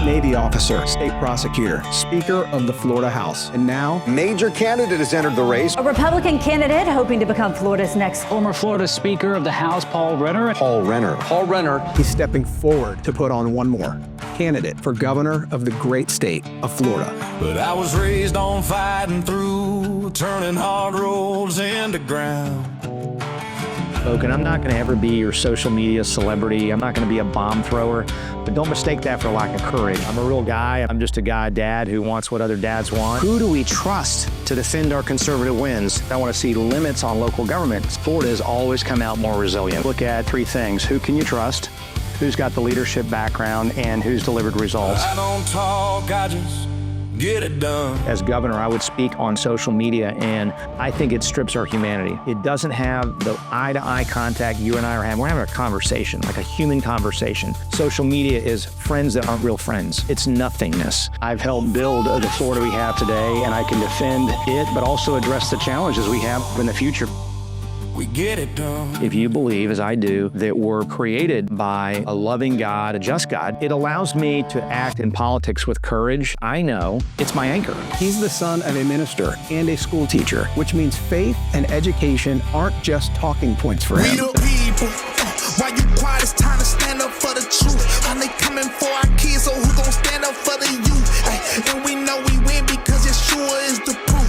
Navy officer, state prosecutor, Speaker of the Florida House, and now major candidate has entered the race. A Republican candidate hoping to become Florida's next former Florida Speaker of the House Paul Renner. Paul Renner. Paul Renner. He's stepping forward to put on one more candidate for governor of the great state of Florida. But I was raised on fighting through, turning hard roads into ground. And I'm not going to ever be your social media celebrity. I'm not going to be a bomb thrower, but don't mistake that for lack of courage. I'm a real guy. I'm just a guy, dad, who wants what other dads want. Who do we trust to defend our conservative wins? I want to see limits on local government. Florida has always come out more resilient. Look at three things. Who can you trust? Who's got the leadership background? And who's delivered results? I don't talk, I just get it done. As governor, I would speak on social media, and I think it strips our humanity. It doesn't have the eye-to-eye contact you and I are having. We're having a conversation, like a human conversation. Social media is friends that aren't real friends. It's nothingness. I've helped build the Florida we have today, and I can defend it, but also address the challenges we have in the future. We get it done. If you believe, as I do, that we're created by a loving God, a just God, it allows me to act in politics with courage. I know it's my anchor. He's the son of a minister and a school teacher, which means faith and education aren't just talking points for him. We the people. Why you quiet? It's time to stand up for the truth. And they coming for our kids, so who gon' stand up for the youth? And we know we win because Yeshua is the proof.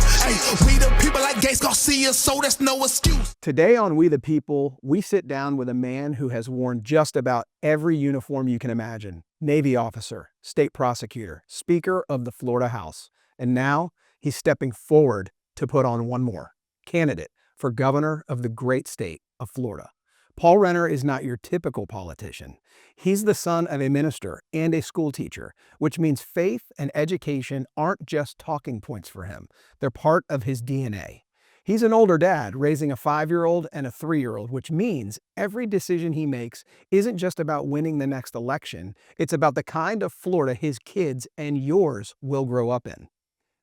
We the people like Gates Garcia, so that's no excuse. Today on We the People, we sit down with a man who has worn just about every uniform you can imagine. Navy officer, state prosecutor, Speaker of the Florida House. And now he's stepping forward to put on one more candidate for governor of the great state of Florida. Paul Renner is not your typical politician. He's the son of a minister and a school teacher, which means faith and education aren't just talking points for him. They're part of his DNA. He's an older dad raising a 5-year-old and a 3-year-old, which means every decision he makes isn't just about winning the next election. It's about the kind of Florida his kids and yours will grow up in.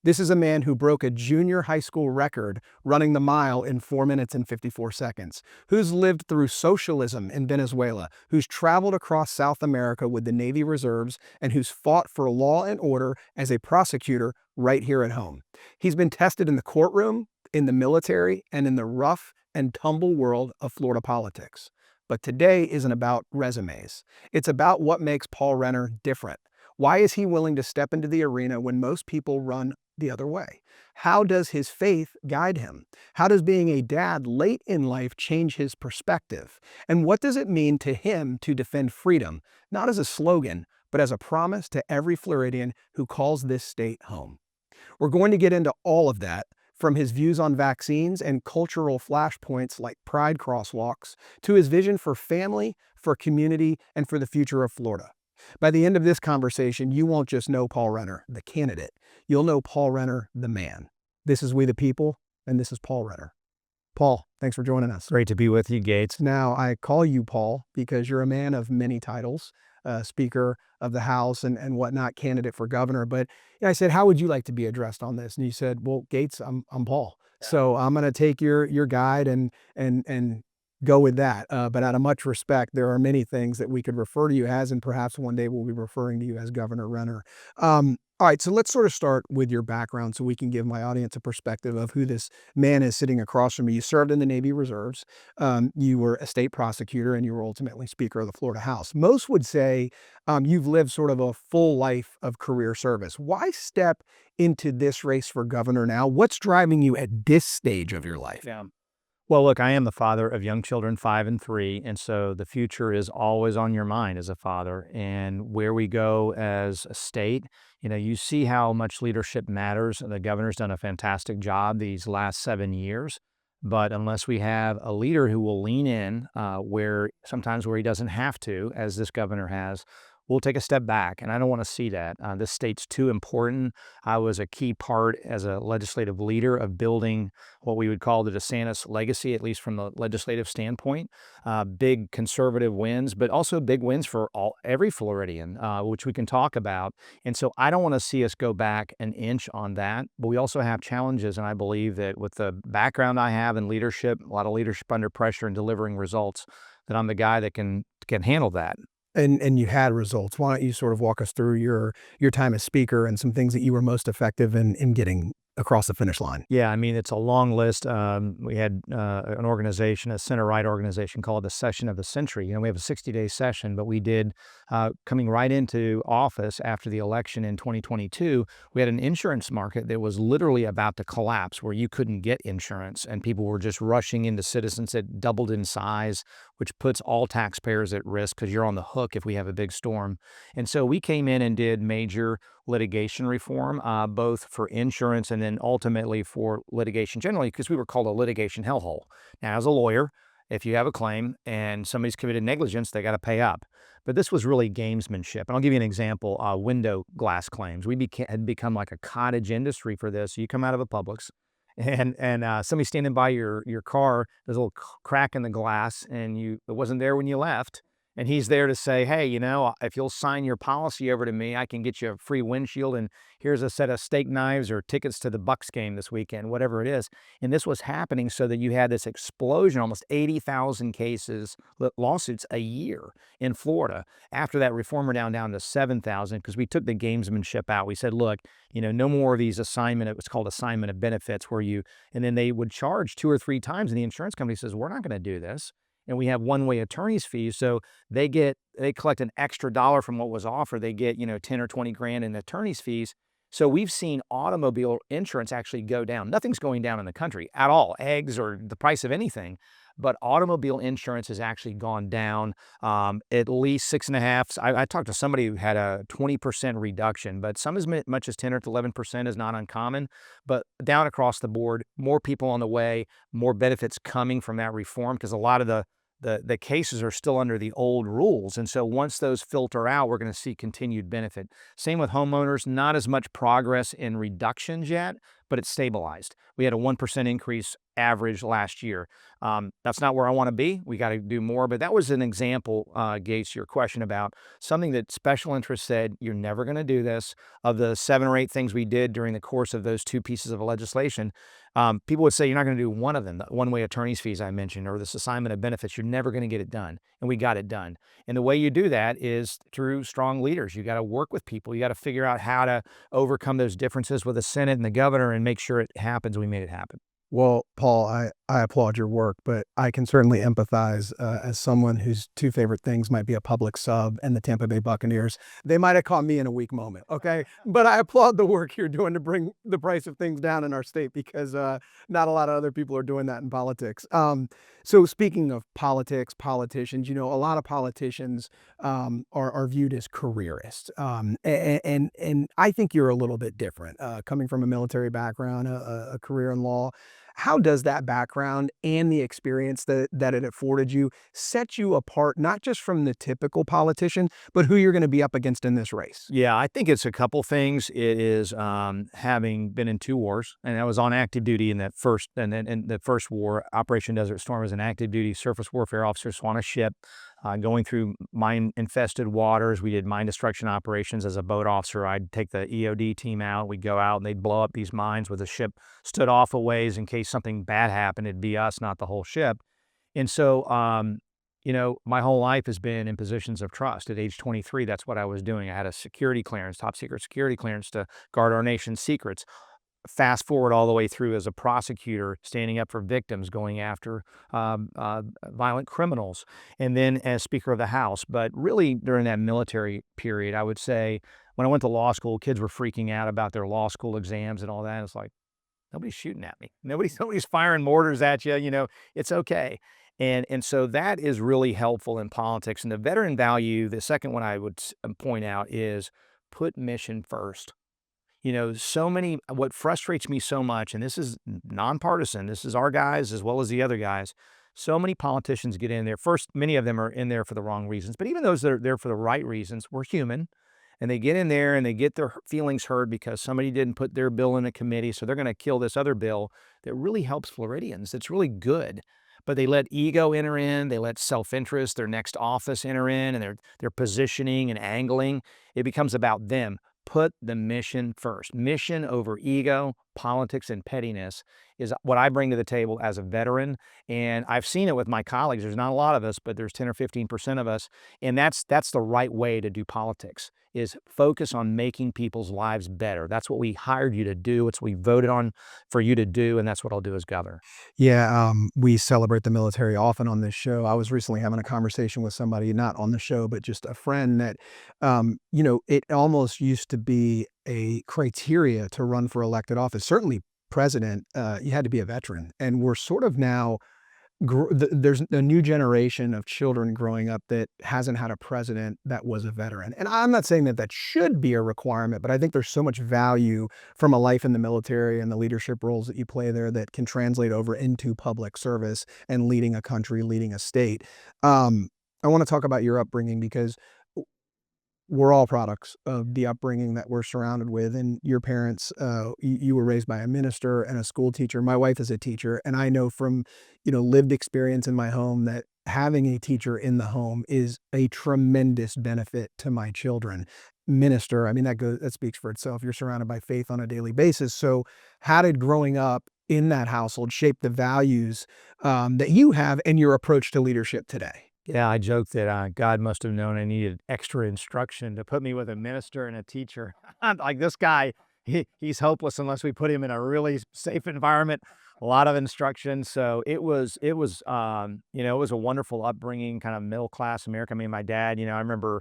This is a man who broke a junior high school record running the mile in 4 minutes and 54 seconds, who's lived through socialism in Venezuela, who's traveled across South America with the Navy Reserves, and who's fought for law and order as a prosecutor right here at home. He's been tested in the courtroom, in the military, and in the rough and tumble world of Florida politics. But today isn't about resumes. It's about what makes Paul Renner different. Why is he willing to step into the arena when most people run the other way? How does his faith guide him? How does being a dad late in life change his perspective? And what does it mean to him to defend freedom, not as a slogan, but as a promise to every Floridian who calls this state home? We're going to get into all of that, from his views on vaccines and cultural flashpoints like pride crosswalks, to his vision for family, for community, and for the future of Florida. By the end of this conversation, you won't just know Paul Renner, the candidate. You'll know Paul Renner, the man. This is We the People, and this is Paul Renner. Paul, thanks for joining us. Great to be with you, Gates. Now, I call you Paul because you're a man of many titles, Speaker of the House and whatnot, candidate for governor. But I said, how would you like to be addressed on this? And you said, well, Gates, I'm Paul. Yeah. So I'm going to take your guide and go with that. But out of much respect, there are many things that we could refer to you as, and perhaps one day we'll be referring to you as Governor Renner. All right, so let's sort of start with your background so we can give my audience a perspective of who this man is sitting across from me. You served in the Navy Reserves, you were a state prosecutor, and you were ultimately Speaker of the Florida House. Most would say you've lived sort of a full life of career service. Why step into this race for governor now? What's driving you at this stage of your life? Yeah. Well, look, I am the father of young children, 5 and 3, and so the future is always on your mind as a father. And where we go as a state, you see how much leadership matters. The governor's done a fantastic job these last 7 years, but unless we have a leader who will lean in where he doesn't have to, as this governor has, we'll take a step back, and I don't want to see that. This state's too important. I was a key part as a legislative leader of building what we would call the DeSantis legacy, at least from the legislative standpoint. Big conservative wins, but also big wins for every Floridian, which we can talk about. And so I don't want to see us go back an inch on that, but we also have challenges, and I believe that with the background I have in leadership, a lot of leadership under pressure and delivering results, that I'm the guy that can handle that. And you had results. Why don't you sort of walk us through your time as speaker and some things that you were most effective in getting across the finish line? Yeah, I mean, it's a long list. We had an organization, a center-right organization called the Session of the Century. We have a 60-day session, but we did, coming right into office after the election in 2022, we had an insurance market that was literally about to collapse, where you couldn't get insurance, and people were just rushing into Citizens. It doubled in size, which puts all taxpayers at risk because you're on the hook if we have a big storm. And so we came in and did major litigation reform, both for insurance and then ultimately for litigation generally, because we were called a litigation hellhole. Now, as a lawyer, if you have a claim and somebody's committed negligence, they got to pay up. But this was really gamesmanship. And I'll give you an example, window glass claims. We had become like a cottage industry for this. You come out of a Publix and somebody standing by your car, there's a little crack in the glass and it wasn't there when you left. And he's there to say, hey, if you'll sign your policy over to me, I can get you a free windshield, and here's a set of steak knives or tickets to the Bucks game this weekend, whatever it is. And this was happening so that you had this explosion, almost 80,000 cases, lawsuits a year in Florida. After that reform, we're down to 7,000 because we took the gamesmanship out. We said, look, no more of these it was called assignment of benefits and then they would charge 2 or 3 times. And the insurance company says, we're not going to do this. And we have one-way attorney's fees, so they collect an extra dollar from what was offered. They get 10 or 20 grand in attorney's fees. So we've seen automobile insurance actually go down. Nothing's going down in the country at all, eggs or the price of anything. But automobile insurance has actually gone down at least 6.5. I talked to somebody who had a 20% reduction, but some as much as 10 or 11% is not uncommon. But down across the board, more people on the way, more benefits coming from that reform, because a lot of the cases are still under the old rules. And so once those filter out, we're going to see continued benefit. Same with homeowners, not as much progress in reductions yet, but it's stabilized. We had a 1% increase average last year. That's not where I want to be. We got to do more. But that was an example, Gates, your question about something that special interest said, you're never going to do this. Of the 7 or 8 things we did during the course of those 2 pieces of legislation, people would say, you're not going to do one of them, the one-way attorney's fees I mentioned, or this assignment of benefits. You're never going to get it done. And we got it done. And the way you do that is through strong leaders. You got to work with people. You got to figure out how to overcome those differences with the Senate and the governor and make sure it happens. We made it happen. Well, Paul, I applaud your work, but I can certainly empathize as someone whose 2 favorite things might be a Publix sub and the Tampa Bay Buccaneers. They might have caught me in a weak moment, okay? But I applaud the work you're doing to bring the price of things down in our state, because not a lot of other people are doing that in politics. So speaking of politics, politicians, a lot of politicians are viewed as careerists. And I think you're a little bit different, coming from a military background, a career in law. How does that background and the experience that it afforded you set you apart, not just from the typical politician, but who you're going to be up against in this race? Yeah, I think it's a couple things. It is having been in 2 wars, and I was on active duty in that first, and then in the first war, Operation Desert Storm, was an active duty surface warfare officer, so on a ship, going through mine-infested waters. We did mine destruction operations as a boat officer. I'd take the EOD team out. We'd go out and they'd blow up these mines where the ship stood off a ways in case something bad happened. It'd be us, not the whole ship. And so, my whole life has been in positions of trust. At age 23, that's what I was doing. I had a security clearance, top secret security clearance, to guard our nation's secrets. Fast forward all the way through as a prosecutor, standing up for victims, going after violent criminals, and then as Speaker of the House. But really, during that military period, I would say, when I went to law school, kids were freaking out about their law school exams and all that. It's like, nobody's shooting at me. Nobody's firing mortars at you. It's okay. And so that is really helpful in politics. And the veteran value, the second one I would point out, is put mission first. What frustrates me so much, and this is nonpartisan, this is our guys as well as the other guys, so many politicians get in there. First, many of them are in there for the wrong reasons, but even those that are there for the right reasons, we're human, and they get in there and they get their feelings hurt because somebody didn't put their bill in a committee, so they're going to kill this other bill that really helps Floridians. It's really good. But they let ego enter in, they let self-interest, their next office enter in, and they're positioning and angling. It becomes about them. Put the mission first. Mission over ego, politics and pettiness is what I bring to the table as a veteran. And I've seen it with my colleagues. There's not a lot of us, but there's 10 or 15% of us. And that's the right way to do politics, is focus on making people's lives better. That's what we hired you to do. It's what we voted on for you to do. And that's what I'll do as governor. Yeah, we celebrate the military often on this show. I was recently having a conversation with somebody, not on the show, but just a friend that, it almost used to be a criteria to run for elected office. Certainly president, you had to be a veteran. And we're sort of now, there's a new generation of children growing up that hasn't had a president that was a veteran. And I'm not saying that that should be a requirement, but I think there's so much value from a life in the military and the leadership roles that you play there that can translate over into public service and leading a country, leading a state. I want to talk about your upbringing because we're all products of the upbringing that we're surrounded with. And your parents, you were raised by a minister and a school teacher. My wife is a teacher, and I know from, lived experience in my home that having a teacher in the home is a tremendous benefit to my children. Minister, I mean, that speaks for itself. You're surrounded by faith on a daily basis. So how did growing up in that household shape the values that you have and your approach to leadership today? Yeah, I joke that God must have known I needed extra instruction to put me with a minister and a teacher. Like this guy, he's hopeless unless we put him in a really safe environment. A lot of instruction. So it was it was a wonderful upbringing, kind of middle class America. I mean, my dad, I remember,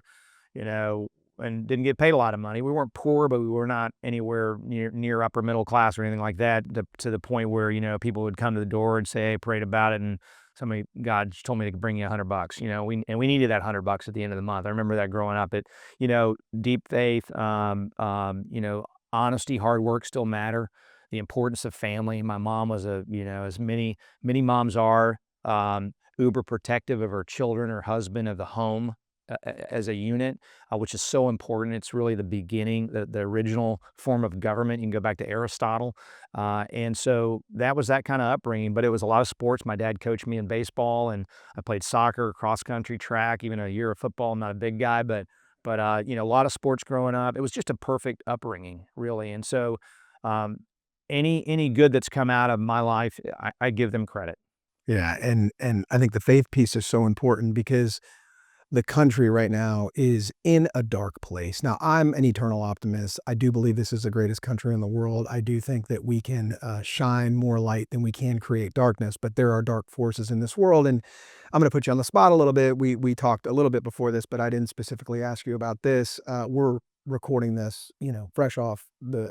and didn't get paid a lot of money. We weren't poor, but we were not anywhere near upper middle class or anything like that. To the point where people would come to the door and say, "Hey, prayed about it," and God just told me to bring you $100. We needed that $100 at the end of the month. I remember that growing up. Deep faith, honesty, hard work still matter. The importance of family. My mom was as many moms are, uber protective of her children, her husband, of the home as a unit, which is so important. It's really the beginning, the original form of government. You can go back to Aristotle. And so that was that kind of upbringing, but it was a lot of sports. My dad coached me in baseball, and I played soccer, cross country, track, even a year of football. I'm not a big guy, but a lot of sports growing up. It was just a perfect upbringing, really. And so any good that's come out of my life, I give them credit. Yeah, and I think the faith piece is so important because the country right now is in a dark place. Now, I'm an eternal optimist. I do believe this is the greatest country in the world. I do think that we can shine more light than we can create darkness, but there are dark forces in this world. And I'm going to put you on the spot a little bit. We talked a little bit before this, but I didn't specifically ask you about this. We're recording this, fresh off the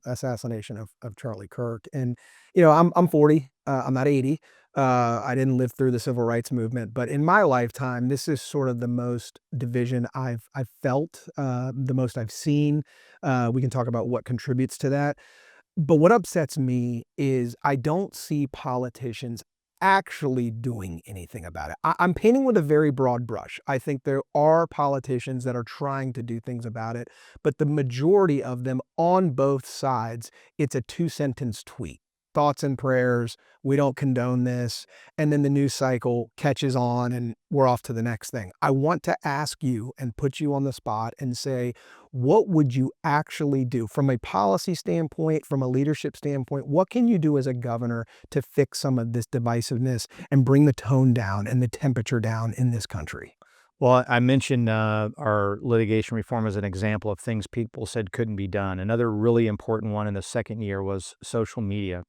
assassination of Charlie Kirk. And, I'm 40, I'm not 80. I didn't live through the civil rights movement, but in my lifetime, this is sort of the most division I've felt, the most I've seen. We can talk about what contributes to that. But what upsets me is I don't see politicians actually doing anything about it. I'm painting with a very broad brush. I think there are politicians that are trying to do things about it, but the majority of them on both sides, it's a 2-sentence tweet. Thoughts and prayers, we don't condone this, and then the news cycle catches on and we're off to the next thing. I want to ask you and put you on the spot and say, what would you actually do from a policy standpoint, from a leadership standpoint? What can you do as a governor to fix some of this divisiveness and bring the tone down and the temperature down in this country? Well, I mentioned our litigation reform as an example of things people said couldn't be done. Another really important one in the second year was social media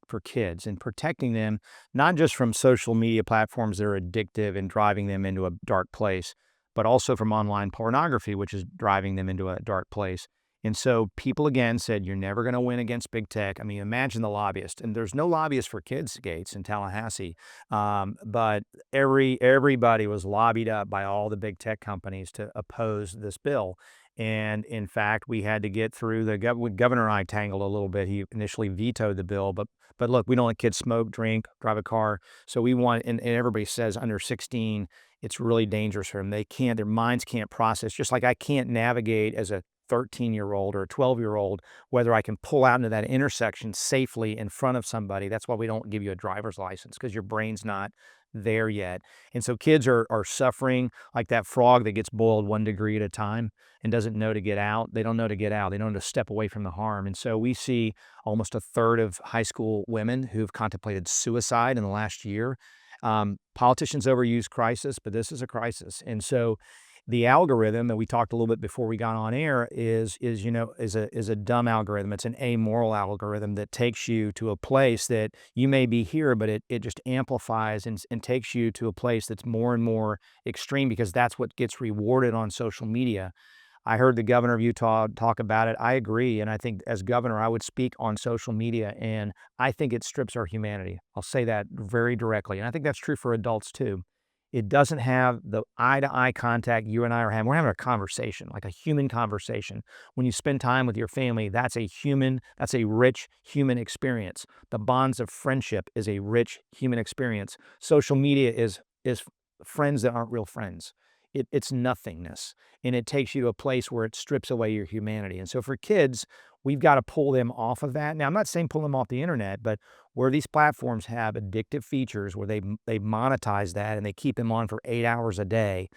for kids, and protecting them, not just from social media platforms that are addictive and driving them into a dark place, but also from online pornography, which is driving them into a dark place. And so people again said, you're never going to win against big tech. I mean, imagine the lobbyist. And there's no lobbyist for kids, Gates, in Tallahassee. But everybody was lobbied up by all the big tech companies to oppose this bill. And in fact, we had to get through Governor and I tangled a little bit. He initially vetoed the bill, but look, we don't let kids smoke, drink, drive a car. So we want, and everybody says under 16, it's really dangerous for them. Their minds can't process, just like I can't navigate as a 13-year-old or a 12-year-old, whether I can pull out into that intersection safely in front of somebody. That's why we don't give you a driver's license, because your brain's not there yet. And so kids are suffering like that frog that gets boiled 1 degree at a time and doesn't know to get out. They don't know to get out. They don't know to step away from the harm. And so we see almost a third of high school women who've contemplated suicide in the last year. Politicians overuse crisis, but this is a crisis. And so the algorithm that we talked a little bit before we got on air is a dumb algorithm. It's an amoral algorithm that takes you to a place that you may be here, but it just amplifies and takes you to a place that's more and more extreme because that's what gets rewarded on social media. I heard the governor of Utah talk about it. I agree. And I think as governor, I would speak on social media, and I think it strips our humanity. I'll say that very directly. And I think that's true for adults too. It doesn't have the eye-to-eye contact you and I are having. We're having a conversation, like a human conversation. When you spend time with your family, that's a rich human experience. The bonds of friendship is a rich human experience. Social media is friends that aren't real friends. It's nothingness, and it takes you to a place where it strips away your humanity. And so for kids, we've got to pull them off of that. Now, I'm not saying pull them off the internet, but where these platforms have addictive features where they monetize that and they keep them on for 8 hours a day,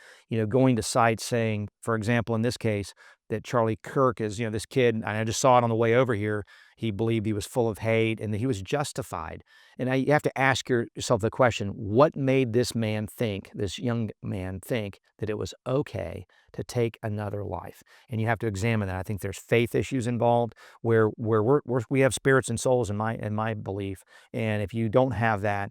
going to sites saying, for example, in this case, that Charlie Kirk is, this kid, and I just saw it on the way over here, he believed he was full of hate and that he was justified. And you have to ask yourself the question, what made this young man think that it was okay to take another life? And you have to examine that. I think there's faith issues involved where we have spirits and souls in my belief. And if you don't have that,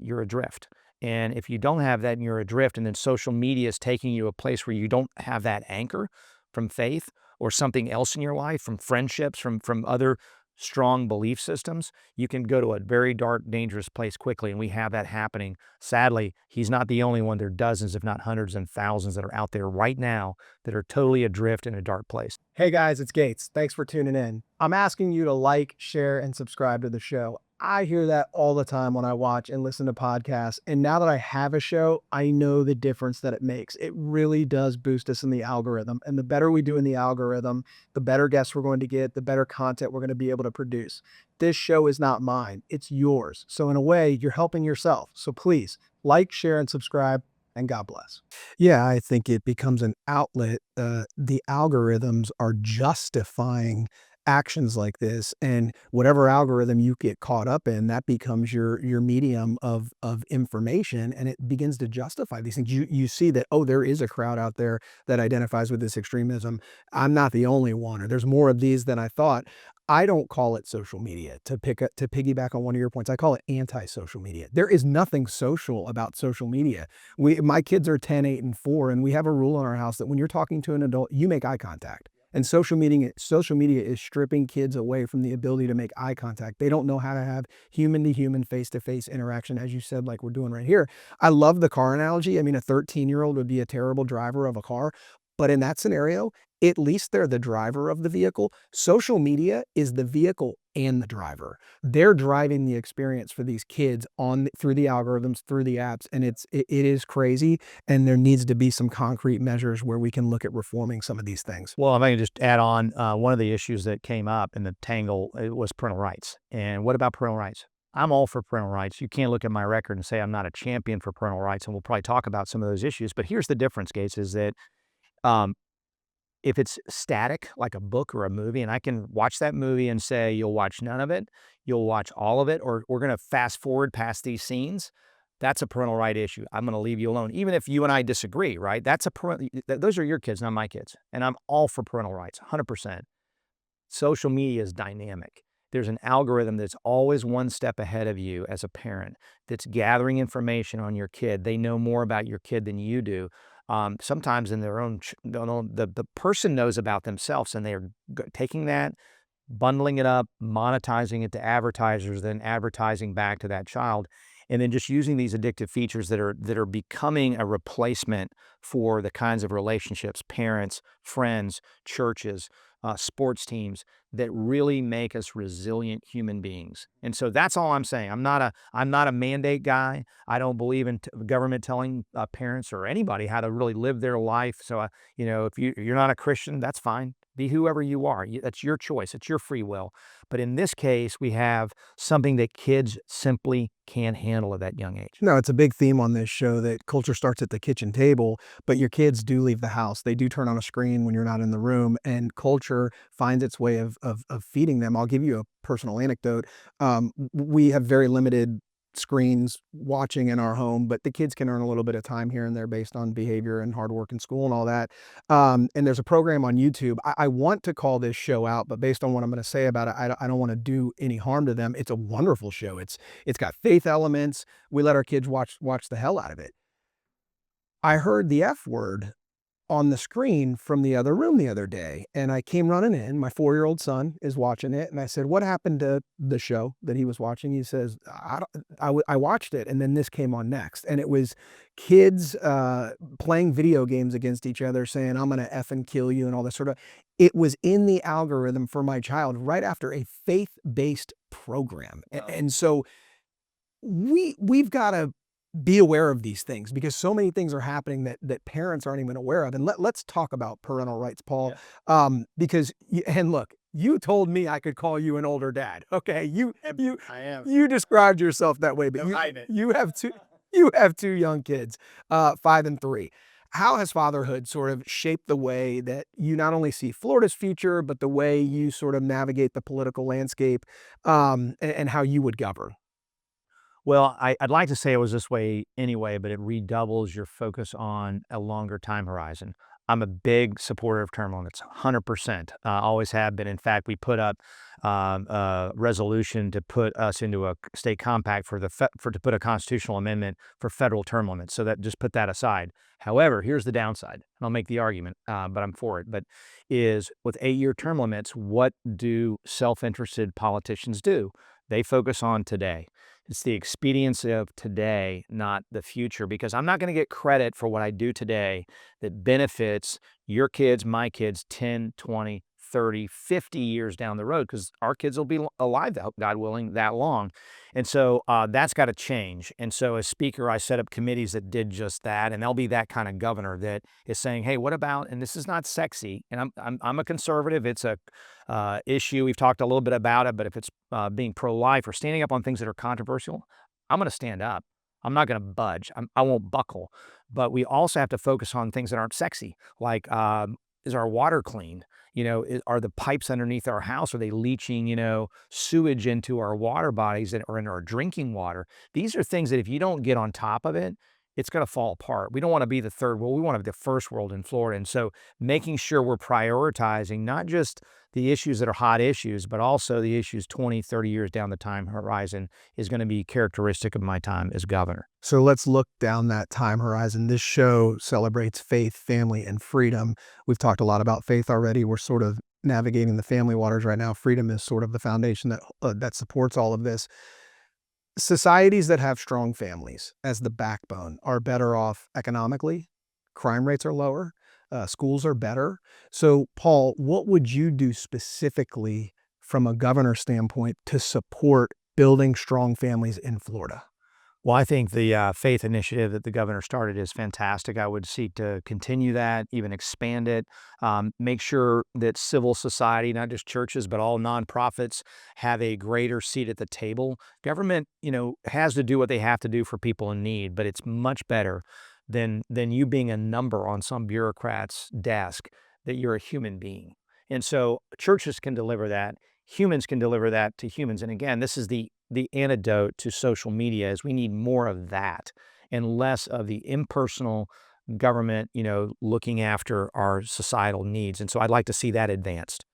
you're adrift. And if you don't have that and you're adrift, and then social media is taking you to a place where you don't have that anchor from faith or something else in your life, from friendships, from other strong belief systems, you can go to a very dark, dangerous place quickly. And we have that happening. Sadly, he's not the only one. There are dozens, if not hundreds and thousands that are out there right now that are totally adrift in a dark place. Hey guys, it's Gates. Thanks for tuning in. I'm asking you to like, share, and subscribe to the show. I hear that all the time when I watch and listen to podcasts. And now that I have a show, I know the difference that it makes. It really does boost us in the algorithm. And the better we do in the algorithm, the better guests we're going to get, the better content we're going to be able to produce. This show is not mine. It's yours. So in a way, you're helping yourself. So please like, share, and subscribe. And God bless. Yeah, I think it becomes an outlet. The algorithms are justifying actions like this, and whatever algorithm you get caught up in, that becomes your medium of information, and it begins to justify these things. You see that, oh, there is a crowd out there that identifies with this extremism. I'm not the only one, or there's more of these than I thought. I don't call it social media. To piggyback on one of your points, I call it anti-social media. There is nothing social about social media. My kids are 10, 8, and 4, and we have a rule in our house that when you're talking to an adult, you make eye contact. And social media is stripping kids away from the ability to make eye contact. They don't know how to have human-to-human, face-to-face interaction, as you said, like we're doing right here. I love the car analogy. I mean, a 13-year-old would be a terrible driver of a car. But in that scenario, at least they're the driver of the vehicle. Social media is the vehicle and the driver. They're driving the experience for these kids through the algorithms, through the apps, and it is crazy. And there needs to be some concrete measures where we can look at reforming some of these things. Well, if I can just add on, one of the issues that came up in the tangle was parental rights. And what about parental rights? I'm all for parental rights. You can't look at my record and say I'm not a champion for parental rights, and we'll probably talk about some of those issues. But here's the difference, Gates, is that if it's static, like a book or a movie, and I can watch that movie and say, you'll watch none of it, you'll watch all of it, or we're going to fast forward past these scenes, that's a parental right issue. I'm going to leave you alone. Even if you and I disagree, right? Those are your kids, not my kids. And I'm all for parental rights, 100%. Social media is dynamic. There's an algorithm that's always one step ahead of you as a parent that's gathering information on your kid. They know more about your kid than you do. Sometimes in their own, the person knows about themselves, and they're taking that, bundling it up, monetizing it to advertisers, then advertising back to that child, and then just using these addictive features that are becoming a replacement for the kinds of relationships, parents, friends, churches, sports teams that really make us resilient human beings. And so that's all I'm saying. I'm not a mandate guy. I don't believe in government telling parents or anybody how to really live their life. So if you're not a Christian, that's fine. Be whoever you are. That's your choice. It's your free will. But in this case, we have something that kids simply can't handle at that young age. No, it's a big theme on this show that culture starts at the kitchen table, but your kids do leave the house. They do turn on a screen when you're not in the room, and culture finds its way of feeding them. I'll give you a personal anecdote. We have very limited screens watching in our home, but the kids can earn a little bit of time here and there based on behavior and hard work in school and all that. And there's a program on YouTube. I want to call this show out, but based on what I'm going to say about it, I don't want to do any harm to them. It's a wonderful show. It's got faith elements. We let our kids watch the hell out of it. I heard the F word on the screen from the other room the other day, and I came running in. My 4-year-old son is watching it, and I said, "What happened to the show that he was watching?" He says, I watched it, and then this came on next, and it was kids playing video games against each other, saying, "I'm gonna effing kill you," and all this sort of. It was in the algorithm for my child right after a faith-based program, and so we've got to be aware of these things because so many things are happening that parents aren't even aware of. And let's talk about parental rights, Paul, because and look, you told me I could call you an older dad. Okay, I am. you described yourself that way, but you have two young kids, 5 and 3. How has fatherhood sort of shaped the way that you not only see Florida's future, but the way you sort of navigate the political landscape, and how you would govern? Well, I'd like to say it was this way anyway, but it redoubles your focus on a longer time horizon. I'm a big supporter of term limits, 100%. Always have been. In fact, we put up a resolution to put us into a state compact to put a constitutional amendment for federal term limits. So that just put that aside. However, here's the downside, and I'll make the argument, but I'm for it. But is with 8-year term limits, what do self-interested politicians do? They focus on today. It's the expediency of today, not the future, because I'm not going to get credit for what I do today that benefits your kids, my kids, 10, 20, 30, 50 years down the road, because our kids will be alive, God willing, that long. And so that's got to change. And so as speaker, I set up committees that did just that. And I'll be that kind of governor that is saying, hey, what about, and this is not sexy, and I'm a conservative. It's a issue. We've talked a little bit about it, but if it's being pro-life or standing up on things that are controversial, I'm going to stand up. I'm not going to budge. I won't buckle. But we also have to focus on things that aren't sexy, like is our water clean? Are the pipes underneath our house, are they leaching, sewage into our water bodies or in our drinking water? These are things that if you don't get on top of it, it's going to fall apart. We don't want to be the third world. We want to be the first world in Florida. And so making sure we're prioritizing not just the issues that are hot issues, but also the issues 20, 30 years down the time horizon is going to be characteristic of my time as governor. So let's look down that time horizon. This show celebrates faith, family, and freedom. We've talked a lot about faith already. We're sort of navigating the family waters right now. Freedom is sort of the foundation that supports all of this. Societies that have strong families as the backbone are better off economically. Crime rates are lower. Schools are better. So, Paul, what would you do specifically from a governor standpoint to support building strong families in Florida? Well, I think the faith initiative that the governor started is fantastic. I would seek to continue that, even expand it, make sure that civil society, not just churches, but all nonprofits have a greater seat at the table. Government, has to do what they have to do for people in need, but it's much better than you being a number on some bureaucrat's desk, that you're a human being. And so churches can deliver that. Humans can deliver that to humans. And again, this is the antidote to social media is we need more of that and less of the impersonal government, looking after our societal needs. And so I'd like to see that advanced.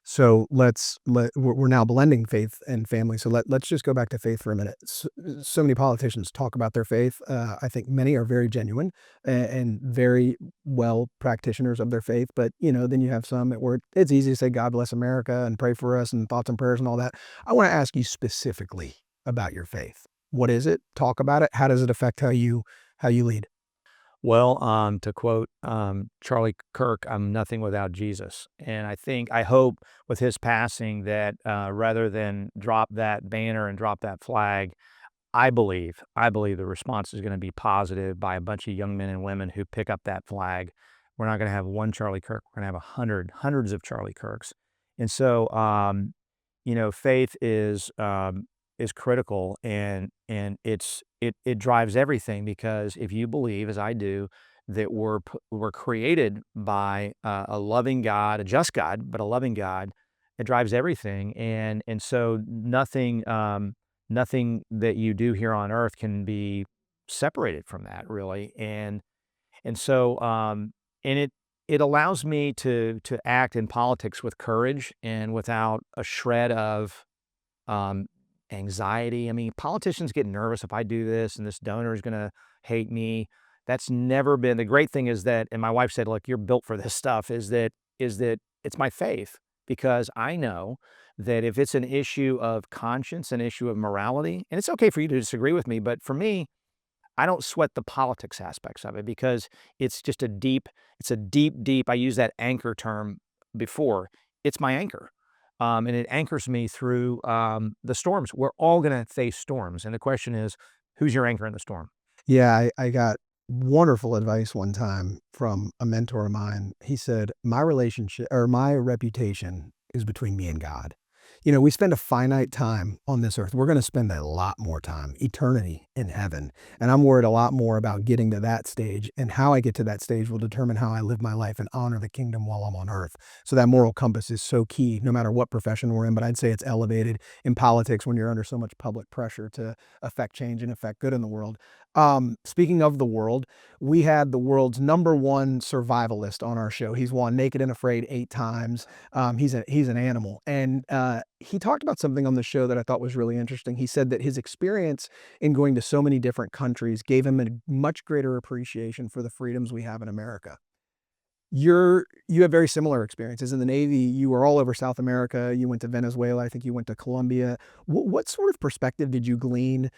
So we're now blending faith and family. So let's just go back to faith for a minute. So many politicians talk about their faith. I think many are very genuine and very well practitioners of their faith. But, then you have some where it's easy to say, God bless America and pray for us and thoughts and prayers and all that. I want to ask you specifically about your faith. What is it? Talk about it. How does it affect how you lead? Well, to quote Charlie Kirk, I'm nothing without Jesus. And I hope with his passing that rather than drop that banner and drop that flag, I believe the response is going to be positive by a bunch of young men and women who pick up that flag. We're not going to have one Charlie Kirk. We're going to have hundreds of Charlie Kirks. And so, faith is critical, and it drives everything, because if you believe, as I do, that we're created by a loving God, a just God, but a loving God, it drives everything. And so nothing that you do here on earth can be separated from that, really. And so and it allows me to act in politics with courage and without a shred of um, anxiety. I mean, politicians get nervous if I do this and this donor is going to hate me. That's never been the great thing is that, and my wife said, "Look, you're built for this stuff." Is that it's my faith, because I know that if it's an issue of conscience, an issue of morality, and it's okay for you to disagree with me, but for me, I don't sweat the politics aspects of it, because it's just it's a deep, I used that anchor term before. It's my anchor. And it anchors me through the storms. We're all going to face storms. And the question is, who's your anchor in the storm? Yeah, I got wonderful advice one time from a mentor of mine. He said, "My relationship or my reputation is between me and God." We spend a finite time on this earth. We're going to spend a lot more time, eternity in heaven. And I'm worried a lot more about getting to that stage, and how I get to that stage will determine how I live my life and honor the kingdom while I'm on earth. So that moral compass is so key, no matter what profession we're in. But I'd say it's elevated in politics when you're under so much public pressure to affect change and affect good in the world. Speaking of the world, we had the world's #1 survivalist on our show. He's won Naked and Afraid 8 times. He's an animal, and he talked about something on the show that I thought was really interesting. He said that his experience in going to so many different countries gave him a much greater appreciation for the freedoms we have in America. You have very similar experiences. In the Navy, you were all over South America. You went to Venezuela. I think you went to Colombia. What sort of perspective did you glean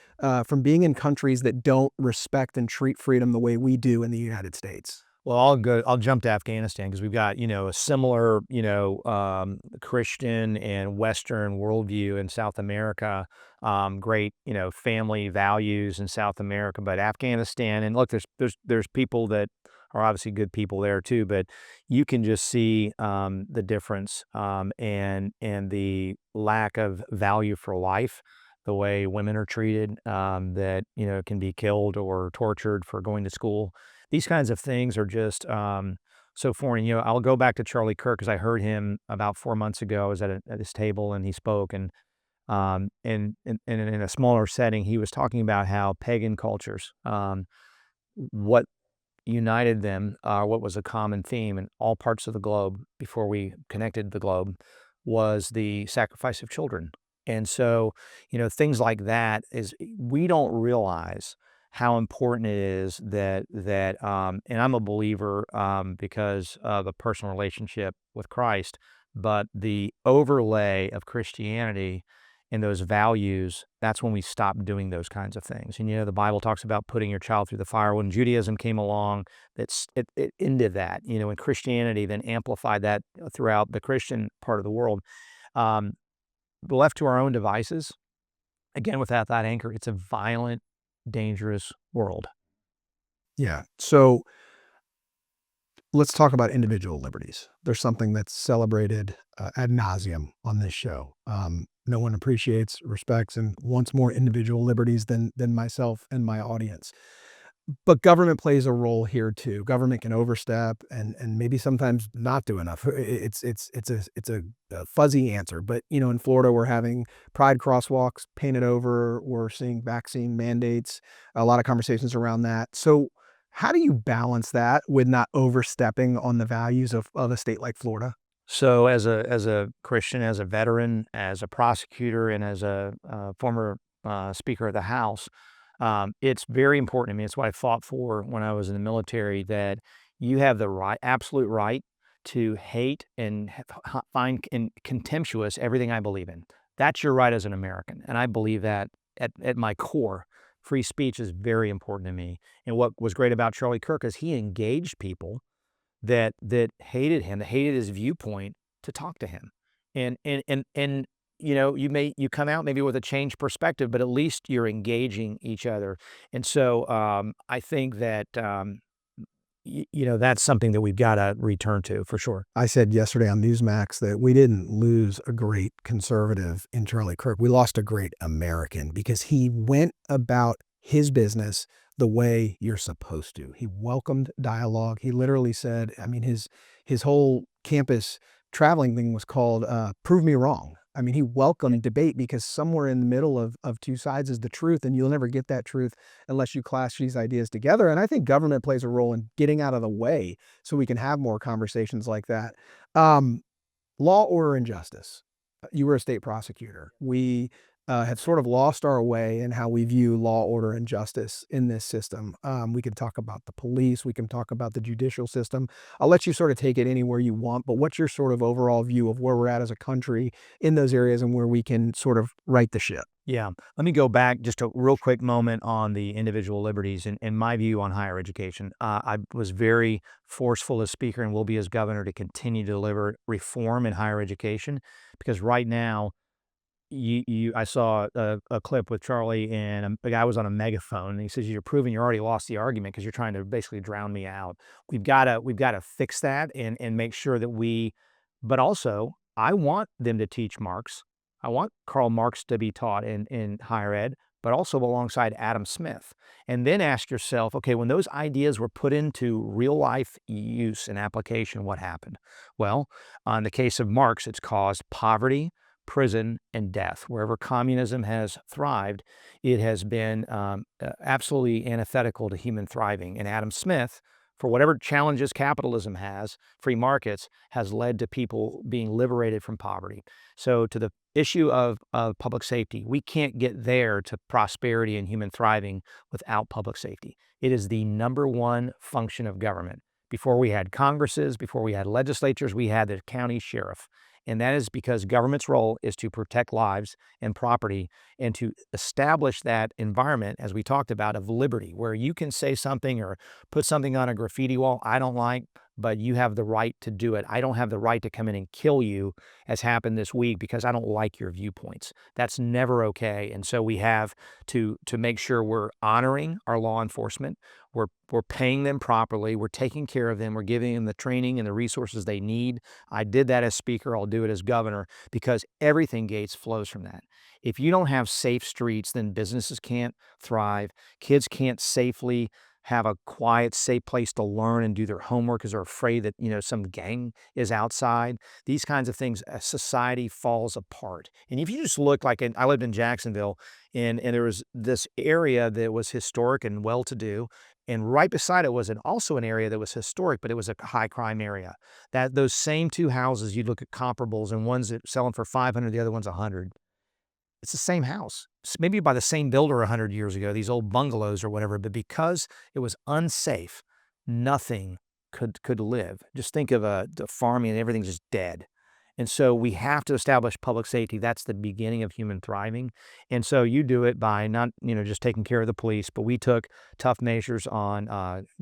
from being in countries that don't respect and treat freedom the way we do in the United States? Well, I'll jump to Afghanistan, because we've got, a similar, Christian and Western worldview in South America. Great, family values in South America, but Afghanistan, and look, there's people that are obviously good people there too, but you can just see the difference, and the lack of value for life, the way women are treated, that can be killed or tortured for going to school. These kinds of things are just so foreign. I'll go back to Charlie Kirk, because I heard him about 4 months ago. I was at his table and he spoke, and in a smaller setting, he was talking about how pagan cultures, what united them, what was a common theme in all parts of the globe before we connected the globe, was the sacrifice of children. And so, things like that is, we don't realize how important it is and I'm a believer, because of a personal relationship with Christ, but the overlay of Christianity and those values, that's when we stop doing those kinds of things. And the Bible talks about putting your child through the fire. When Judaism came along, it ended that, and Christianity then amplified that throughout the Christian part of the world. Left to our own devices, again, without that anchor, it's a violent, dangerous world. Yeah. So let's talk about individual liberties. There's something that's celebrated ad nauseum on this show. No one appreciates, respects, and wants more individual liberties than myself and my audience. But government plays a role here too. Government can overstep and maybe sometimes not do enough. It's a fuzzy answer, but in Florida we're having pride crosswalks painted over. We're seeing vaccine mandates. A lot of conversations around that. So how do you balance that with not overstepping on the values of a state like Florida? So, as a Christian, as a veteran, as a prosecutor, and as a former Speaker of the House, it's very important to me. It's what I fought for when I was in the military, that you have the right, absolute right, to hate and find contemptuous everything I believe in. That's your right as an American, and I believe that at my core. Free speech is very important to me. And what was great about Charlie Kirk is he engaged people that hated him, that hated his viewpoint, to talk to him. And you come out maybe with a changed perspective, but at least you're engaging each other. And so I think that that's something that we've got to return to for sure. I said yesterday on Newsmax that we didn't lose a great conservative in Charlie Kirk. We lost a great American because he went about his business the way you're supposed to. He welcomed dialogue. He literally said, I mean, his whole campus traveling thing was called Prove Me Wrong. I mean, he welcomed debate because somewhere in the middle of two sides is the truth, and you'll never get that truth unless you clash these ideas together. And I think government plays a role in getting out of the way so we can have more conversations like that. Law, order, and justice. You were a state prosecutor. We have sort of lost our way in how we view law, order, and justice in this system. We can talk about the police. We can talk about the judicial system. I'll let you sort of take it anywhere you want, but what's your sort of overall view of where we're at as a country in those areas and where we can sort of right the ship? Yeah. Let me go back just a real quick moment on the individual liberties and my view on higher education. I was very forceful as speaker and will be as governor to continue to deliver reform in higher education, because right now, I saw a clip with Charlie, and the guy was on a megaphone, and he says, "You're proving you already lost the argument because you're trying to basically drown me out." We've got to fix that and make sure that but also I want them to teach Marx. I want Karl Marx to be taught in higher ed, but also alongside Adam Smith. And then ask yourself, okay, when those ideas were put into real life use and application, what happened? Well, in the case of Marx, it's caused poverty, prison, and death. Wherever communism has thrived, it has been absolutely antithetical to human thriving. And Adam Smith, for whatever challenges capitalism has, free markets, has led to people being liberated from poverty. So to the issue of public safety, we can't get there to prosperity and human thriving without public safety. It is the number one function of government. Before we had Congresses, before we had legislatures, we had the county sheriff. And that is because government's role is to protect lives and property and to establish that environment, as we talked about, of liberty, where you can say something or put something on a graffiti wall I don't like, but you have the right to do it. I don't have the right to come in and kill you, as happened this week, because I don't like your viewpoints. That's never okay. And so we have to make sure we're honoring our law enforcement. We're paying them properly. We're taking care of them. We're giving them the training and the resources they need. I did that as speaker. I'll do it as governor, because everything, Gates, flows from that. If you don't have safe streets, then businesses can't thrive. Kids can't safely have a quiet, safe place to learn and do their homework because they're afraid that, some gang is outside. These kinds of things, society falls apart. And if you just look I lived in Jacksonville, and there was this area that was historic and well-to-do, and right beside it was also an area that was historic, but it was a high crime area. Those same two houses, you'd look at comparables, and one's selling for $500, the other one's $100. It's the same house. It's maybe by the same builder 100 years ago, these old bungalows or whatever, but because it was unsafe, nothing could live. Just think of the farming and everything's just dead. And so we have to establish public safety. That's the beginning of human thriving. And so you do it by not, just taking care of the police, but we took tough measures on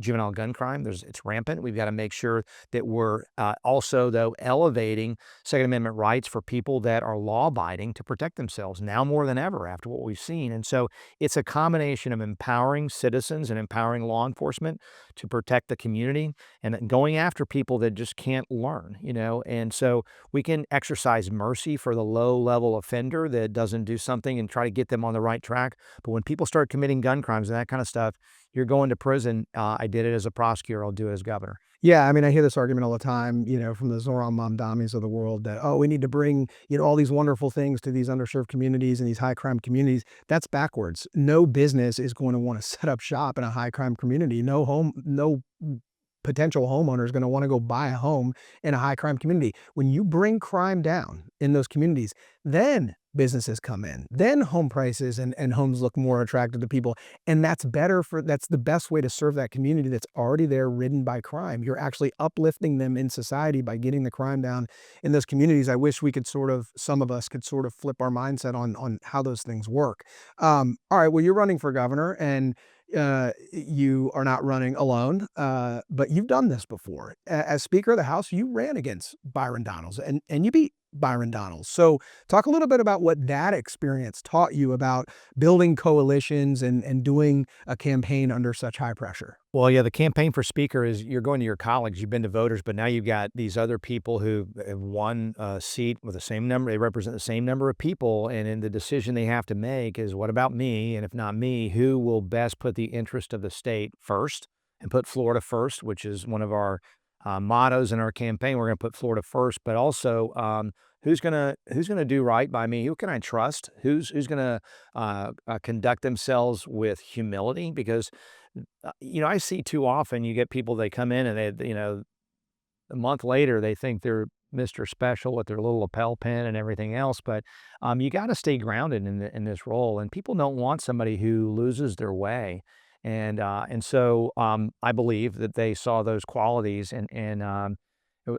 juvenile gun crime. It's rampant. We've got to make sure that we're also, though, elevating Second Amendment rights for people that are law-abiding to protect themselves now more than ever after what we've seen. And so it's a combination of empowering citizens and empowering law enforcement to protect the community and going after people that just can't learn, And so we can exercise mercy for the low-level offender that doesn't do something and try to get them on the right track. But when people start committing gun crimes and that kind of stuff, you're going to prison. I did it as a prosecutor. I'll do it as governor. Yeah, I mean, I hear this argument all the time, from the Zoran Mamdamis of the world that, we need to bring, all these wonderful things to these underserved communities and these high crime communities. That's backwards. No business is going to want to set up shop in a high crime community. No potential homeowner is going to want to go buy a home in a high crime community. When you bring crime down in those communities, then businesses come in. Then home prices and homes look more attractive to people. And that's the best way to serve that community that's already there, ridden by crime. You're actually uplifting them in society by getting the crime down in those communities. I wish some of us could sort of flip our mindset on how those things work. All right, well, you're running for governor, and you are not running alone, but you've done this before. As Speaker of the House, you ran against Byron Donalds, and you beat Byron Donalds. So talk a little bit about what that experience taught you about building coalitions and doing a campaign under such high pressure. Well, yeah, the campaign for speaker is you're going to your colleagues, you've been to voters, but now you've got these other people who have won a seat with the same number, they represent the same number of people, and in the decision they have to make is, what about me? And if not me, who will best put the interest of the state first and put Florida first, which is one of our mottos in our campaign. We're going to put Florida first, but also who's gonna do right by me? Who can I trust? Who's gonna conduct themselves with humility? Because I see too often you get people, they come in and they a month later they think they're Mr. Special with their little lapel pin and everything else, but you got to stay grounded in this role, and people don't want somebody who loses their way. And so I believe that they saw those qualities, and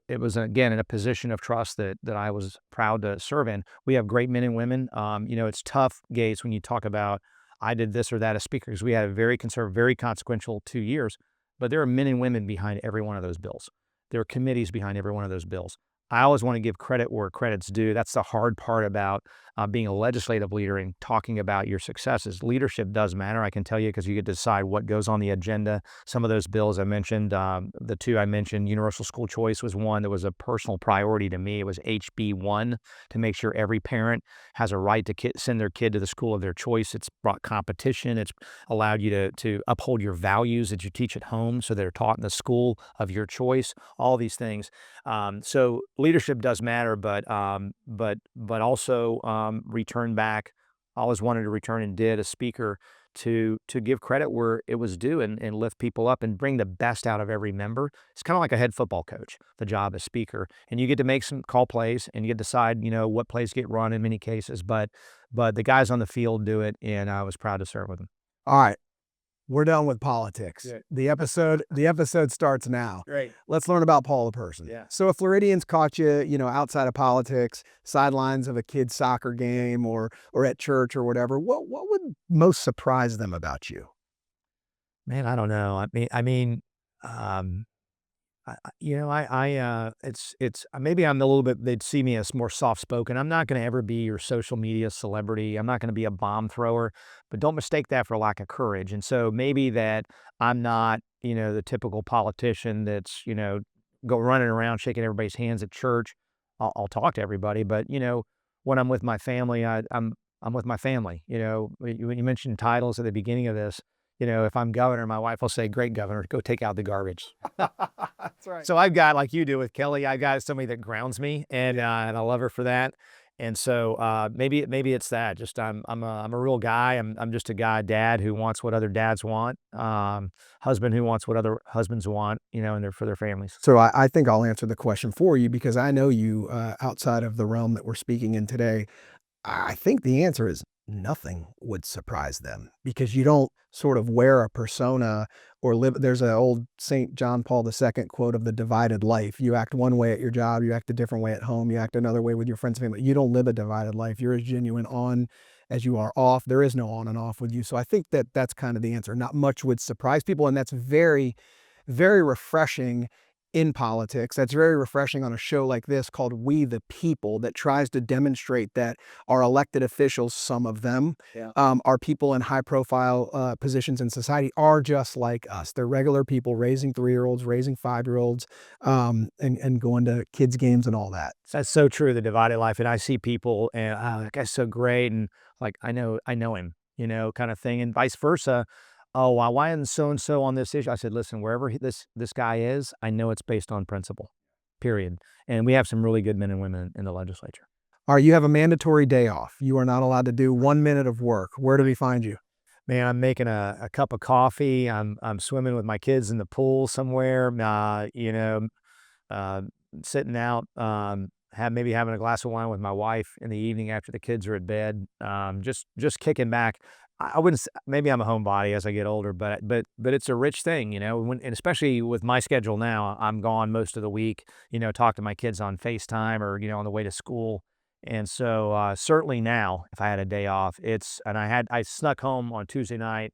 it was, again, in a position of trust that I was proud to serve in. We have great men and women. It's tough, Gates, when you talk about I did this or that as speaker, because we had a very conservative, very consequential 2 years, but there are men and women behind every one of those bills. There are committees behind every one of those bills. I always want to give credit where credit's due. That's the hard part about being a legislative leader and talking about your successes. Leadership does matter, I can tell you, because you get to decide what goes on the agenda. Some of those bills I mentioned, the two I mentioned, universal school choice was one that was a personal priority to me. It was HB1, to make sure every parent has a right to send their kid to the school of their choice. It's brought competition. It's allowed you to uphold your values that you teach at home, so they're taught in the school of your choice. All these things. So leadership does matter, but also return back. I always wanted to return, and did, as speaker, to give credit where it was due, and lift people up and bring the best out of every member. It's kind of like a head football coach, the job as speaker, and you get to make some call plays, and you get to decide what plays get run in many cases, but the guys on the field do it, and I was proud to serve with them. All right. We're done with politics. Yeah. The episode starts now. Great. Let's learn about Paul the person. Yeah. So if Floridians caught you, outside of politics, sidelines of a kid's soccer game or at church or whatever, what would most surprise them about you? Man, I don't know. It's maybe I'm a little bit, they'd see me as more soft-spoken. I'm not going to ever be your social media celebrity. I'm not going to be a bomb thrower, but don't mistake that for lack of courage. And so maybe that I'm not, the typical politician that's, go running around shaking everybody's hands at church. I'll talk to everybody, but when I'm with my family, I'm with my family. When you mentioned titles at the beginning of this, if I'm governor, my wife will say, "Great governor, go take out the garbage." That's right. So I've got, like you do with Kelly, I've got somebody that grounds me, and I love her for that. And so maybe it's that. Just I'm a real guy. I'm just a guy, dad who wants what other dads want, husband who wants what other husbands want, and for their families. So I think I'll answer the question for you, because I know you outside of the realm that we're speaking in today. I think the answer is nothing would surprise them, because you don't sort of wear a persona or live. There's an old St. John Paul II quote of the divided life. You act one way at your job, you act a different way at home, you act another way with your friends and family. You don't live a divided life. You're as genuine on as you are off. There is no on and off with you. So I think that's kind of the answer. Not much would surprise people, and that's very, very refreshing in politics. That's very refreshing on a show like this called We the People, that tries to demonstrate that our elected officials, some of them, are people in high profile positions in society, are just like us. They're regular people raising 3-year-olds, raising 5-year-olds, and going to kids' games and all that. That's so true, the divided life. And I see people, and that guy's so great, and like I know him, kind of thing, and vice versa. Oh, why isn't so-and-so on this issue? I said, listen, wherever this guy is, I know it's based on principle, period. And we have some really good men and women in the legislature. All right, you have a mandatory day off. You are not allowed to do 1 minute of work. Where do we find you? Man, I'm making a cup of coffee. I'm swimming with my kids in the pool somewhere, sitting out. maybe having a glass of wine with my wife in the evening after the kids are at bed, just kicking back. I wouldn't maybe I'm a homebody as I get older, but it's a rich thing, and especially with my schedule now, I'm gone most of the week, talk to my kids on FaceTime or, on the way to school. And so certainly now, if I had a day off, I snuck home on Tuesday night.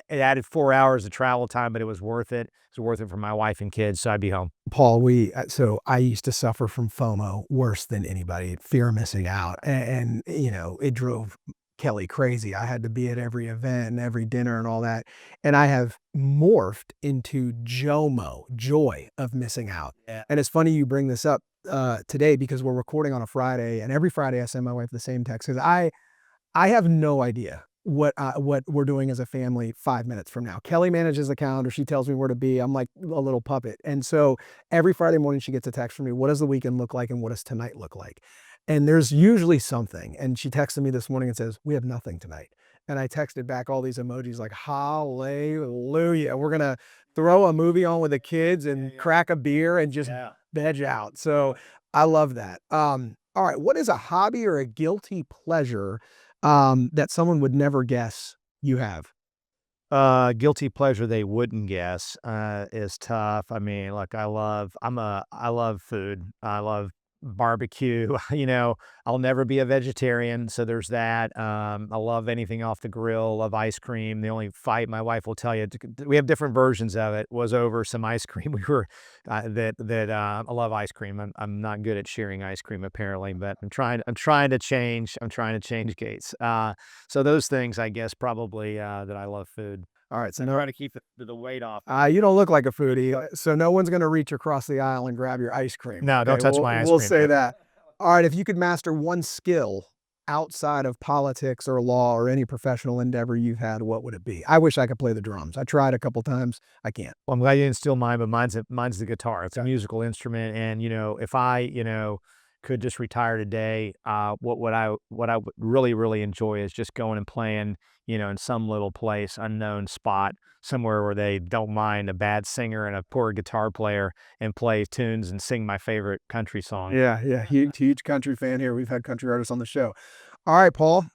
It added 4 hours of travel time, but it was worth it. It was worth it for my wife and kids, so I'd be home. Paul, so I used to suffer from FOMO worse than anybody, fear of missing out. And it drove Kelly crazy. I had to be at every event and every dinner and all that. And I have morphed into JOMO, joy of missing out. Yeah. And it's funny you bring this up today because we're recording on a Friday, and every Friday I send my wife the same text because I have no idea what we're doing as a family 5 minutes from now. Kelly manages the calendar. She tells me where to be. I'm like a little puppet. And so every Friday morning she gets a text from me. What does the weekend look like and what does tonight look like? And there's usually something. And she texted me this morning and says, we have nothing tonight. And I texted back all these emojis like, hallelujah. We're going to throw a movie on with the kids and crack a beer and just veg out. So I love that. All right. What is a hobby or a guilty pleasure that someone would never guess you have? Guilty pleasure they wouldn't guess is tough. I mean, look, I love food. I love barbecue. I'll never be a vegetarian, so there's that. I love anything off the grill. Love ice cream. The only fight my wife will tell you, we have different versions of it, was over some ice cream. We were I love ice cream. I'm not good at sharing ice cream apparently, but I'm trying to change. I'm trying to change, Gates. So those things, I guess, probably that I love food. All right. So Try to keep the weight off. you don't look like a foodie, so no one's going to reach across the aisle and grab your ice cream. No, don't touch my ice We'll cream. say that. All right. If you could master one skill outside of politics or law or any professional endeavor you've had, what would it be? I wish I could play the drums. I tried a couple times. I can't. Well, I'm glad you didn't steal mine, but mine's the guitar. It's a musical instrument, and if I could just retire today, what I would really enjoy is just going and playing, in some little place, unknown spot, somewhere where they don't mind a bad singer and a poor guitar player, and play tunes and sing my favorite country song. Yeah. Huge country fan here. We've had country artists on the show. All right, Paul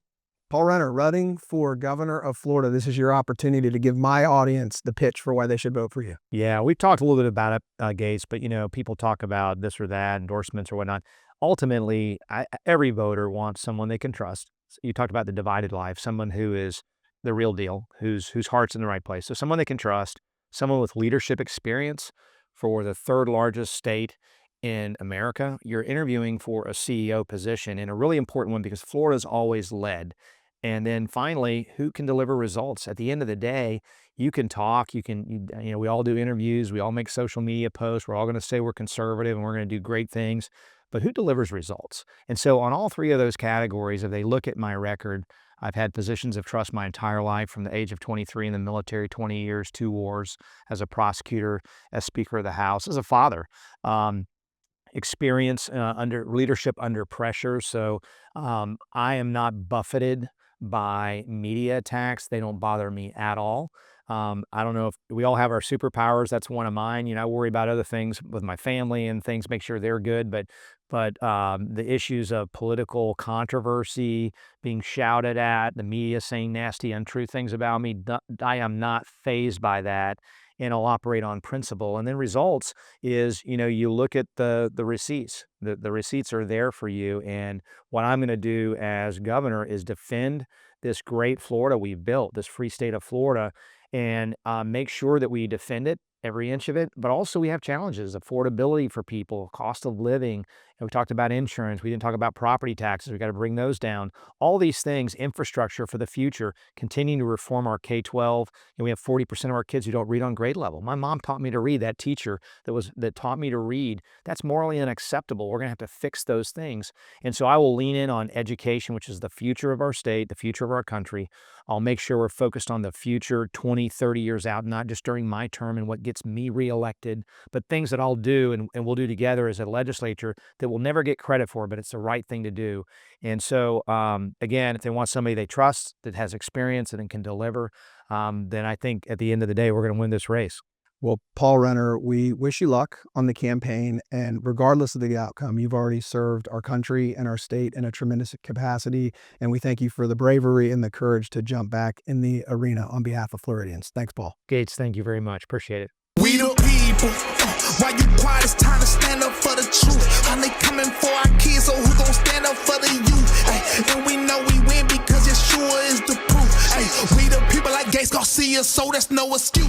Renner, running for governor of Florida. This is your opportunity to give my audience the pitch for why they should vote for you. Yeah, we've talked a little bit about it, Gates, but people talk about this or that, endorsements or whatnot. Ultimately, every voter wants someone they can trust. You talked about the divided life, someone who is the real deal, whose heart's in the right place. So someone they can trust, someone with leadership experience for the third largest state in America. You're interviewing for a CEO position, and a really important one because Florida's always led. And then finally, who can deliver results? At the end of the day, you can talk, we all do interviews, we all make social media posts, we're all going to say we're conservative and we're going to do great things, but who delivers results? And so on all three of those categories, if they look at my record, I've had positions of trust my entire life, from the age of 23 in the military, 20 years, 2 wars, as a prosecutor, as Speaker of the House, as a father. Experience under leadership under pressure. So I am not buffeted by media attacks. They don't bother me at all. I don't know if we all have our superpowers. That's one of mine. I worry about other things with my family and things, make sure they're good. But the issues of political controversy, being shouted at, the media saying nasty, untrue things about me, I am not fazed by that. And I'll operate on principle. And then results is, you look at the receipts. The receipts are there for you. And what I'm going to do as governor is defend this great Florida we've built, this free state of Florida, and make sure that we defend it, every inch of it. But also we have challenges, affordability for people, cost of living. And we talked about insurance. We didn't talk about property taxes. We got to bring those down. All these things, infrastructure for the future, continuing to reform our K-12. And we have 40% of our kids who don't read on grade level. My mom taught me to read. That teacher that taught me to read, that's morally unacceptable. We're going to have to fix those things. And so I will lean in on education, which is the future of our state, the future of our country. I'll make sure we're focused on the future 20, 30 years out, not just during my term and what gets me reelected, but things that I'll do and we'll do together as a legislature that we'll never get credit for, but it's the right thing to do. And so, again, if they want somebody they trust that has experience and can deliver, then I think at the end of the day, we're going to win this race. Well, Paul Renner, we wish you luck on the campaign, and regardless of the outcome, you've already served our country and our state in a tremendous capacity, and we thank you for the bravery and the courage to jump back in the arena on behalf of Floridians. Thanks, Paul. Gates, thank you very much. Appreciate it. We the people. Why you quiet? It's time to stand up for the truth. And they coming for our kids, so who gon' stand up for the youth? Ay, and we know we win because Yeshua is the proof. Ay, we the people like Gates Garcia, so that's no excuse.